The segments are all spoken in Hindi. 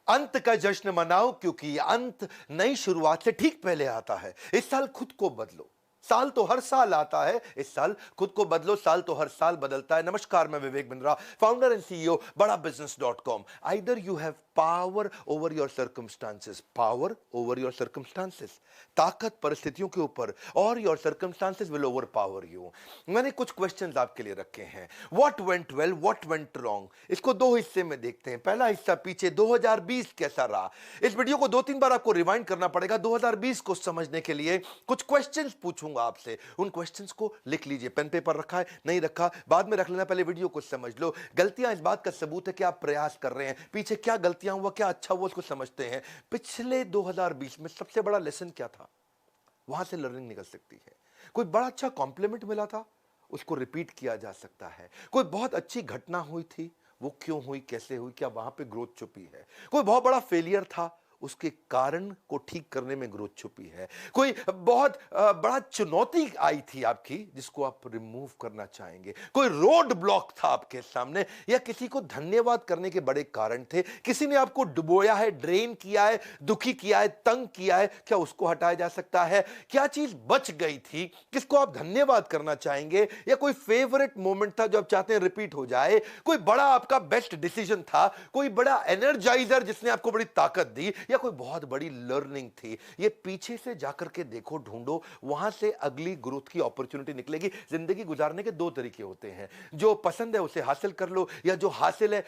अंत का जश्न मनाओ क्योंकि अंत नई शुरुआत से ठीक पहले आता है। इस साल खुद को बदलो। साल तो हर साल आता है, इस साल खुद को बदलो। साल तो हर साल बदलता है। नमस्कार, मैं Vivek Bindra, founder and CEO बड़ा business .com। Either you have power over your circumstances, power over your circumstances, ताकत परिस्थितियों के ऊपर, और your circumstances will over power you. मैंने कुछ क्वेश्चंस आपके लिए रखे हैं। What went well, what went wrong, इसको दो हिस्से में देखते हैं। पहला हिस्सा पीछे 2020 कैसा रहा। इस वीडियो को 2-3 बार आपको रिवाइंड करना पड़ेगा 2020 को समझने के लिए। कुछ क्वेश्चंस पूछूंगा आपसे, उन क्वेश्चंस को लिख लीजिए। पेन पेपर रखा है, नहीं रखा बाद में रख लेना, पहले वीडियो को समझ लो। गलतियां इस बात का सबूत है कि आप प्रयास कर रहे हैं। पीछे क्या गलतियां हुआ, क्या अच्छा हुआ, उसको समझते हैं। पिछले 2020 में सबसे बड़ा लेसन क्या था, वहां से लर्निंग निकल सकती है। कोई बड़ा अच्छा कॉम्प्लीमेंट मिला था, उसको रिपीट किया जा सकता है। कोई बहुत अच्छी घटना हुई थी, वो क्यों हुई, कैसे हुई, क्या वहां पे ग्रोथ छुपी है। कोई बहुत बड़ा फेलियर था, उसके कारण को ठीक करने में ग्रोथ छुपी है। कोई बहुत बड़ा चुनौती आई थी आपकी, जिसको आप रिमूव करना चाहेंगे। कोई रोड ब्लॉक था आपके सामने, या किसी को धन्यवाद करने के बड़े कारण थे। किसी ने आपको डुबोया है, ड्रेन किया है, दुखी किया है, तंग किया है, क्या उसको हटाया जा सकता है। क्या चीज बच गई थी, किसको आप धन्यवाद करना चाहेंगे। या कोई फेवरेट मोमेंट था जो आप चाहते हैं रिपीट हो जाए। कोई बड़ा आपका बेस्ट डिसीजन था, कोई बड़ा एनर्जाइजर जिसने आपको बड़ी ताकत दी, या कोई बहुत बड़ी लर्निंग थी। ये पीछे से जाकर के देखो, ढूंढो, वहां से अगली ग्रोथ की अपॉर्चुनिटी निकलेगी। जिंदगी गुजारने के दो तरीके होते हैं, जो पसंद है उसे हासिल कर लो, या जो हासिल है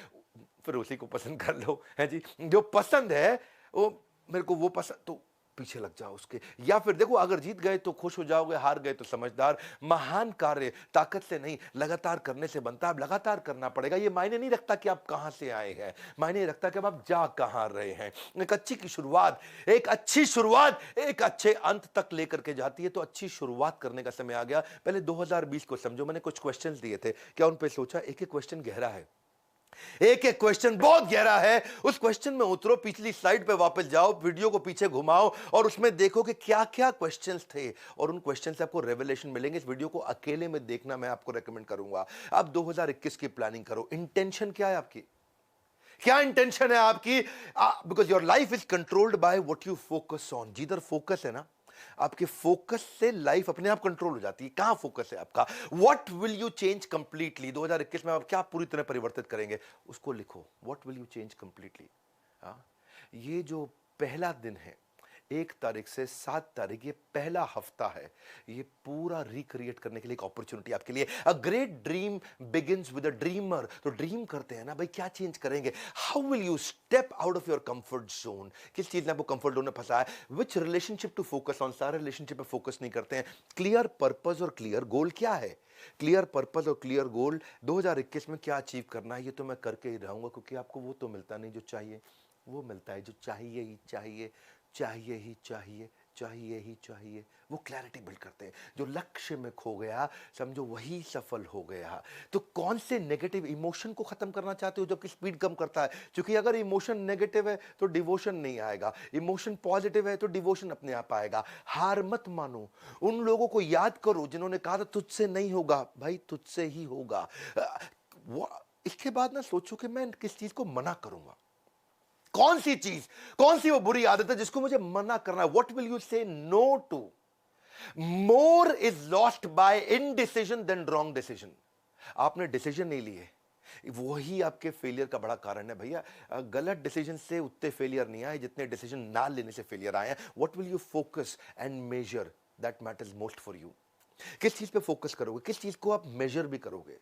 फिर उसी को पसंद कर लो, है जी। जो पसंद है वो, मेरे को वो पसंद, तो पीछे लग जाओ उसके। या फिर देखो, अगर जीत गए तो खुश हो जाओगे, हार गए तो समझदार। महान कार्य ताकत से नहीं, लगातार करने से बनता है। अब लगातार करना पड़ेगा। ये मायने नहीं रखता कि आप कहां से आए हैं, मायने रखता कि अब आप जा कहां रहे हैं। एक अच्छी की शुरुआत, एक अच्छी शुरुआत एक अच्छे अंत तक लेकर के जाती है। तो अच्छी शुरुआत करने का समय आ गया। पहले 2020 को समझो। मैंने कुछ क्वेश्चंस दिए थे, क्या उन पे सोचा। एक एक क्वेश्चन गहरा है, एक एक क्वेश्चन बहुत गहरा है। उस क्वेश्चन में उतरो, पिछली स्लाइड पे वापस जाओ, वीडियो को पीछे घुमाओ, और उसमें देखो कि क्या क्या क्वेश्चंस थे, और उन क्वेश्चन से आपको रेवलेशन मिलेंगे। इस वीडियो को अकेले में देखना मैं आपको रेकमेंड करूंगा। आप 2021 की प्लानिंग करो। इंटेंशन क्या है आपकी, क्या इंटेंशन है आपकी। Because your life is controlled by what you focus on. जिधर फोकस है ना, आपके फोकस से लाइफ अपने आप कंट्रोल हो जाती है। कहां फोकस है आपका। What will you change completely, 2021 में आप क्या पूरी तरह परिवर्तित करेंगे, उसको लिखो। What will you change completely. हाँ, ये जो पहला दिन है, 1 तारीख से 7 तारीख, ये पहला हफ्ता है। ये पूरा रिक्रिएट करने के लिए एक अपॉर्चुनिटी आपके लिए। A great dream begins with a dreamer. तो ड्रीम करते हैं ना भाई, क्या चेंज करेंगे। How will you step out of your comfort zone. किस चीज ने आपको कंफर्ट जोन में फंसा है। विच रिलेशनशिप टू फोकस ऑन। सारे रिलेशनशिप पे फोकस नहीं करते हैं। क्लियर पर्पस और क्लियर गोल क्या है। क्लियर पर्पस और क्लियर गोल, 2021 में क्या अचीव करना है, ये तो मैं करके ही रहूंगा, क्योंकि आपको वो तो मिलता नहीं जो चाहिए। वो मिलता है जो चाहिए ही चाहिए, चाहिए ही चाहिए, चाहिए ही चाहिए। वो क्लैरिटी बिल्ड करते हैं। जो लक्ष्य में खो गया, समझो वही सफल हो गया। तो कौन से नेगेटिव इमोशन को खत्म करना चाहते हो जो कि स्पीड कम करता है। क्योंकि अगर इमोशन नेगेटिव है तो डिवोशन नहीं आएगा, इमोशन पॉजिटिव है तो डिवोशन अपने आप आएगा। हार मत मानो। उन लोगों को याद करो जिन्होंने कहा था तुझसे नहीं होगा, भाई तुझसे ही होगा। इसके बाद ना सोचो कि मैं किस चीज को मना करूंगा। कौन सी चीज, कौन सी वो बुरी आदत है जिसको मुझे मना करना है। What will you say no to. More is lost by indecision than wrong decision. आपने डिसीजन नहीं लिए, वही आपके फेलियर का बड़ा कारण है भैया। गलत डिसीजन से उतने फेलियर नहीं आए जितने डिसीजन ना लेने से फेलियर आए हैं। What will you focus and measure, that matters most for you. किस चीज पे फोकस करोगे, किस चीज को आप मेजर भी करोगे।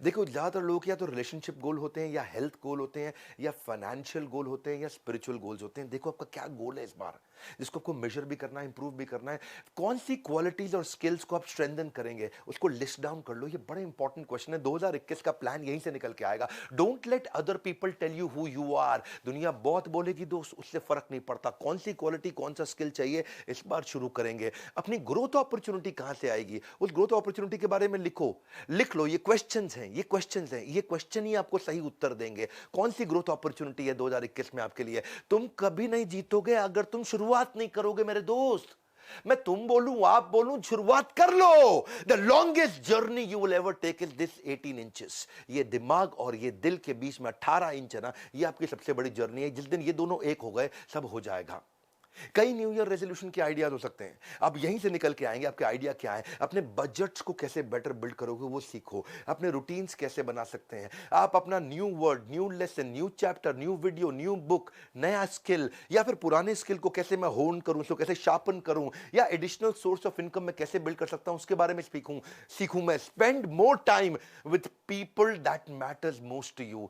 देखो, ज्यादातर लोग या तो रिलेशनशिप गोल होते हैं, या हेल्थ गोल होते हैं, या फाइनेंशियल गोल होते हैं, या स्पिरिचुअल गोल्स होते हैं। देखो आपका क्या गोल है इस बार, जिसको आपको मेजर भी करना है, इंप्रूव भी करना है। कौन सी क्वालिटीज और स्किल्स को आप स्ट्रेंथन करेंगे, उसको लिस्ट डाउन कर लो। ये बड़ा इंपॉर्टेंट क्वेश्चन है। 2021 का प्लान यहीं से निकल के आएगा। Don't let other people tell you who you are. दुनिया बहुत बोलेगी दोस्त, उससे फर्क नहीं पड़ता। कौन सी क्वालिटी, कौन सा स्किल चाहिए, इस बार शुरू करेंगे। अपनी ग्रोथ अपॉर्चुनिटी कहां से आएगी, उस ग्रोथ अपॉर्चुनिटी के बारे में लिखो। लिख लो, ये क्वेश्चंस हैं, ये क्वेश्चंस हैं, ये क्वेश्चन ही आपको सही उत्तर देंगे। कौन सी ग्रोथ अपॉर्चुनिटी है 2021 में आपके लिए। तुम कभी नहीं जीतोगे अगर तुम शुरुआत नहीं करोगे मेरे दोस्त। मैं तुम बोलूं आप बोलूं, शुरुआत कर लो। The longest journey you will ever take is this 18 inches. ये दिमाग और ये दिल के बीच में 18 इंच है ना, ये आपकी सबसे बड़ी जर्नी है। जिस दिन ये दोनों एक हो गए, सब हो जाएगा। कई न्यू ईयर रेजोल्यूशन के आइडियाज हो सकते हैं, आप यहीं से निकल के आएंगे। आपके आइडिया क्या है? अपने बजट्स को कैसे बेटर बिल्ड करोगे वो सीखो। अपने रूटीन्स कैसे बना सकते हैं आप? अपना new word, new lesson, new chapter, new video, new book, नया स्किल, या फिर पुराने स्किल को कैसे मैं होन करूं, उसको कैसे शार्पन करूं, या एडिशनल सोर्स ऑफ इनकम में कैसे बिल्ड कर सकता हूं, उसके बारे में सीखूं मैं। Spend more time with people that matters most to you.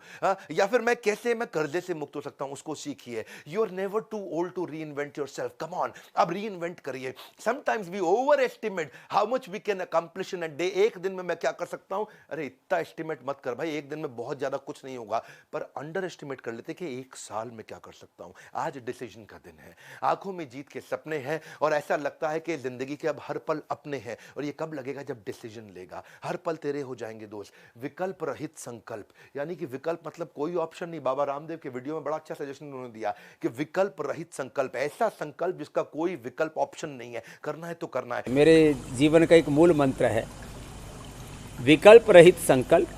या फिर मैं कैसे मैं कर्जे से मुक्त हो सकता हूं, उसको सीखिए। You are never too old to reinvent yourself. Come on, अब रीइन्वेंट करिए। Sometimes we overestimate how much we can accomplish in a day. एक दिन में मैं क्या कर सकता हूं? अरे इतना एस्टिमेट मत कर भाई, एक दिन में बहुत ज्यादा कुछ नहीं होगा। पर अंडर एस्टिमेट कर लेते कि एक साल में क्या कर सकता हूं। आज डिसीजन का दिन है, आंखों में जीत के सपने हैं, और ऐसा लगता है कि जिंदगी के अब हर पल अपने हैं। और ये कब लगेगा? जब डिसीजन लेगा। हर पल तेरे हो जाएंगे दोस्त। विकल्प रहित संकल्प, यानी कि विकल्प मतलब कोई ऑप्शन नहीं। बाबा रामदेव के वीडियो में बड़ा अच्छा सजेशन उन्होंने दिया कि विकल्प रहित संकल्प, ऐसा संकल्प जिसका कोई विकल्प ऑप्शन नहीं है। करना है तो करना है। मेरे जीवन का एक मूल मंत्र है, विकल्प रहित संकल्प,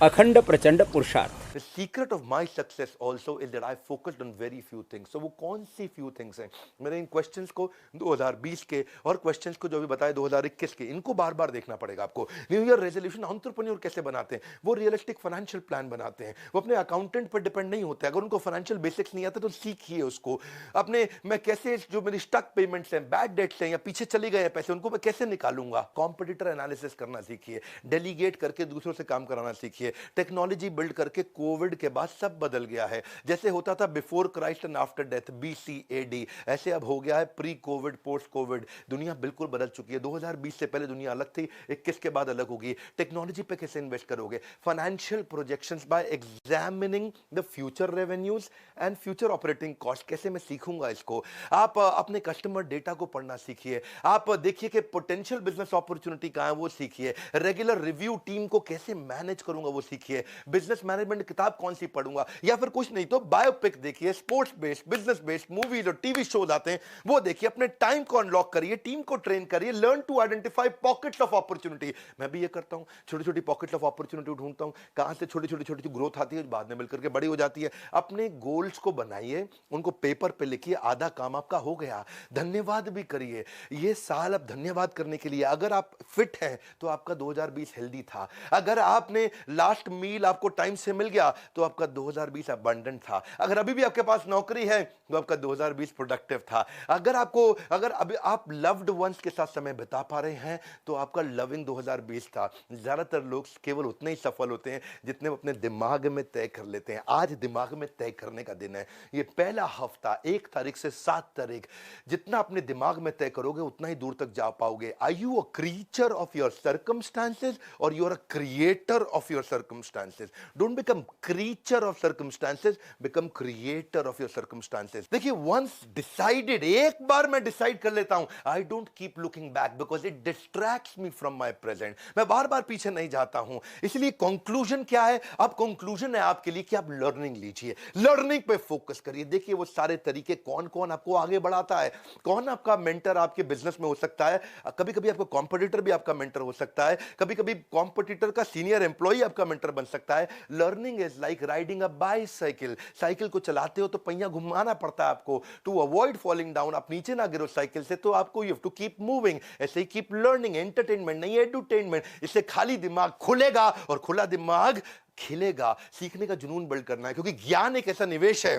अखंड प्रचंड पुरुषार्थ। The secret of my success also is that I focused on very few things. So वो कौन सी few things हैं? मैंने इन क्वेश्चंस को 2020 के और क्वेश्चंस को जो भी बताए 2021 के, इनको बार बार देखना पड़ेगा आपको। न्यू ईयर रेजोल्यूशन एंटरप्रेन्योर कैसे बनाते हैं? वो रियलिस्टिक फाइनेंशियल प्लान बनाते हैं। वो अपने अकाउंटेंट पर डिपेंड नहीं होते। अगर उनको फाइनेंशियल बेसिक्स नहीं आते तो सीखिए उसको। अपने मैं कैसे जो मेरी स्टक पेमेंट्स हैं, बैड डेट्स हैं, या पीछे चले गए हैं पैसे, उनको मैं कैसे निकालूंगा? कॉम्पिटिटर एनालिसिस करना सीखिए। डेलीगेट करके दूसरों से काम कराना सीखिए। टेक्नोलॉजी बिल्ड करके कोविड के बाद सब बदल गया है। जैसे होता था before Christ and after death, BC-AD, ऐसे अब हो गया है प्री कोविड, पोस्ट कोविड। दुनिया बिल्कुल बदल चुकी है। 2020 से पहले दुनिया अलग थी, 21 के बाद अलग होगी। टेक्नोलॉजी पे कैसे इन्वेस्ट करोगे? Financial projections bye examining the future revenues and future operating cost, कैसे मैं सीखूंगा इसको? आप अपने कस्टमर डेटा को पढ़ना सीखिए। आप देखिए कि पोटेंशियल बिजनेस अपॉर्चुनिटी कहां है, वो सीखिए। रेगुलर रिव्यू टीम को कैसे मैनेज करूंगा, वो सीखिए। बिजनेस मैनेजमेंट किताब कौन सी पढ़ूंगा, या फिर कुछ नहीं तो बायोपिक देखिए, sports based, business based movies और टीवी शोज आते हैं, वो देखिए। अपने टाइम को अनलॉक करिए, टीम को ट्रेन करिए। Learn to identify pockets of opportunity. मैं भी ये करता हूं, छोटी छोटी पॉकेट्स ऑफ अपॉर्चुनिटी ढूंढता हूं, कहां से छोटी छोटी छोटी ग्रोथ आती है, बाद में मिलकर के बड़ी हो जाती है। अपने गोल्स को बनाइए, उनको पेपर पे लिखिए, आधा काम आपका हो गया। धन्यवाद भी करिए। ये साल अब धन्यवाद करने के लिए। अगर आप फिट हैं तो आपका 2020 हेल्दी था। अगर आपने लास्ट मील आपको टाइम से मिल गया तो आपका 2020 अबंडेंट था। अगर अभी भी आपके पास नौकरी है तो आपका 2020 प्रोडक्टिव था। अगर अभी आप लव्ड वंस के साथ समय बिता पा रहे हैं तो आपका लविंग 2020 था। ज्यादातर लोग केवल उतने ही सफल होते हैं जितने वो अपने दिमाग में तय कर लेते हैं। आज दिमाग में तय करने का दिन है। ये पहला हफ्ता 1 तारीख से 7 तारीख, जितना अपने दिमाग में तय करोगे उतना ही दूर तक जा पाओगे। Are you a creature of your circumstances और you are a creator of your circumstances? Don't become creature of circumstances, become creator of your circumstances. देखिए, once decided, एक बार मैं डिसाइड कर लेता हूं, I don't keep looking back because it distracts me from my present. मैं बार बार पीछे नहीं जाता हूं। इसलिए कंक्लूजन क्या है? अब कंक्लूजन है आपके लिए कि आप लर्निंग लीजिए, लर्निंग पे फोकस करिए। देखिए वो सारे तरीके, कौन कौन आपको आगे बढ़ाता है, कौन आपका मेंटर आपके बिजनेस में हो सकता है। कभी कभी आपका कॉम्पिटिटर भी आपका मेंटर हो सकता है, कभी कभी कॉम्पिटिटर का सीनियर एम्प्लॉय आपका मेंटर बन सकता है। Learning is like riding a bicycle. Cycle को चलाते हो तो पहिया घुमाना पड़ता है आपको, टू अवॉइड फॉलिंग डाउन। आप नीचे ना गिरो साइकिल से, तो आपको you have to keep moving. ऐसे ही कीप लर्निंग। एंटरटेनमेंट नहीं, एडुटेनमेंट। इससे खाली दिमाग खुलेगा और खुला दिमाग खिलेगा। सीखने का जुनून बिल्ड करना है, क्योंकि ज्ञान एक ऐसा निवेश है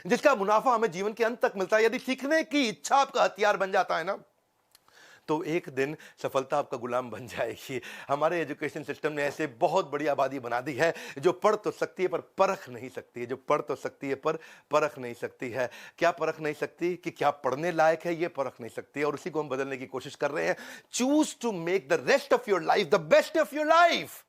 जिसका मुनाफा हमें जीवन के अंत तक मिलता है। यदि सीखने की इच्छा आपका हथियार बन जाता है ना, तो एक दिन सफलता आपका गुलाम बन जाएगी। हमारे एजुकेशन सिस्टम ने ऐसे बहुत बड़ी आबादी बना दी है जो पढ़ तो सकती है पर परख नहीं सकती है, जो पढ़ तो सकती है पर परख नहीं सकती है। क्या परख नहीं सकती? कि क्या पढ़ने लायक है, ये परख नहीं सकती है। और उसी को हम बदलने की कोशिश कर रहे हैं। Choose to make the rest of your life the best of your life.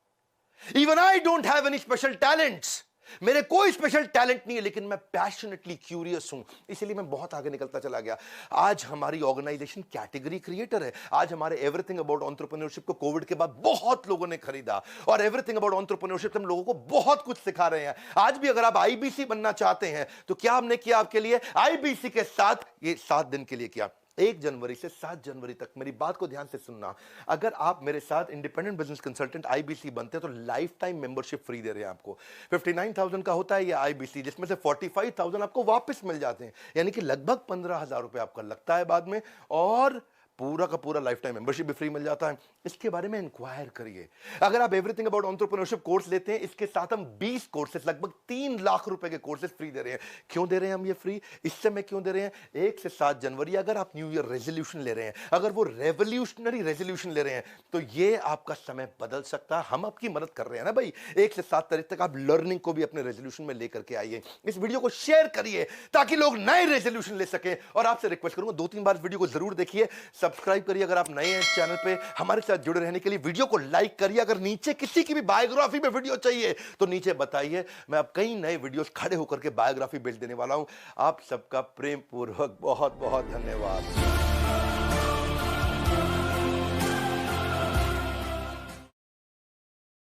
Even I don't have any special talents. मेरे कोई स्पेशल टैलेंट नहीं है, लेकिन मैं पैशनेटली क्यूरियस हूं, इसलिए मैं बहुत आगे निकलता चला गया। आज हमारी ऑर्गेनाइजेशन कैटेगरी क्रिएटर है। आज हमारे एवरीथिंग अबाउट एंटरप्रेन्योरशिप को कोविड के बाद बहुत लोगों ने खरीदा, और एवरीथिंग अबाउट एंटरप्रेन्योरशिप हम लोगों को बहुत कुछ सिखा रहे हैं। आज भी अगर आप आईबीसी बनना चाहते हैं तो क्या हमने किया आपके लिए? आईबीसी के साथ ये 7 दिन के लिए किया। 1 जनवरी से 7 जनवरी तक मेरी बात को ध्यान से सुनना। अगर आप मेरे साथ इंडिपेंडेंट बिजनेस कंसल्टेंट आईबीसी बनते हैं तो लाइफ टाइम मेंबरशिप फ्री दे रहे हैं आपको। 59,000 का होता है ये आईबीसी, जिसमें से 45,000 आपको वापस मिल जाते हैं, यानी कि लगभग 15,000 रुपए आपका लगता है बाद में, और पूरा का पूरा लाइफ टाइम मेंबरशिप भी फ्री मिल जाता है। इसके बारे में इंक्वायर करिए। अगर आप एवरीथिंग अबाउट एंटरप्रेन्योरशिप कोर्स लेते हैं, इसके साथ हम 20 कोर्सेज, लगभग 3 लाख रुपए के कोर्सेज फ्री दे रहे हैं। क्यों दे रहे हैं हम ये फ्री? इस समय क्यों दे रहे हैं? 1 से 7 जनवरी अगर आप न्यू ईयर रेजोल्यूशन ले रहे हैं, अगर वो रेवोल्यूशनरी रेजोल्यूशन ले रहे हैं, तो ये आपका समय बदल सकता है। हम आपकी मदद कर रहे हैं ना भाई। 1 से 7 तारीख तक आप लर्निंग को भी अपने रेजोल्यूशन में लेकर के आइए। इस वीडियो को शेयर करिए ताकि लोग नए रेजोल्यूशन ले सकें। और आपसे रिक्वेस्ट करूंगा 2-3 बार वीडियो को जरूर देखिए, सब्सक्राइब करिए अगर आप नए हैं चैनल पे, हमारे साथ जुड़े रहने के लिए वीडियो को लाइक करिए। अगर नीचे किसी की भी बायोग्राफी में वीडियो चाहिए तो नीचे बताइए, मैं अब कई नए वीडियोस खड़े होकर के बायोग्राफी भेज देने वाला हूं। आप सबका प्रेम पूर्वक बहुत बहुत धन्यवाद।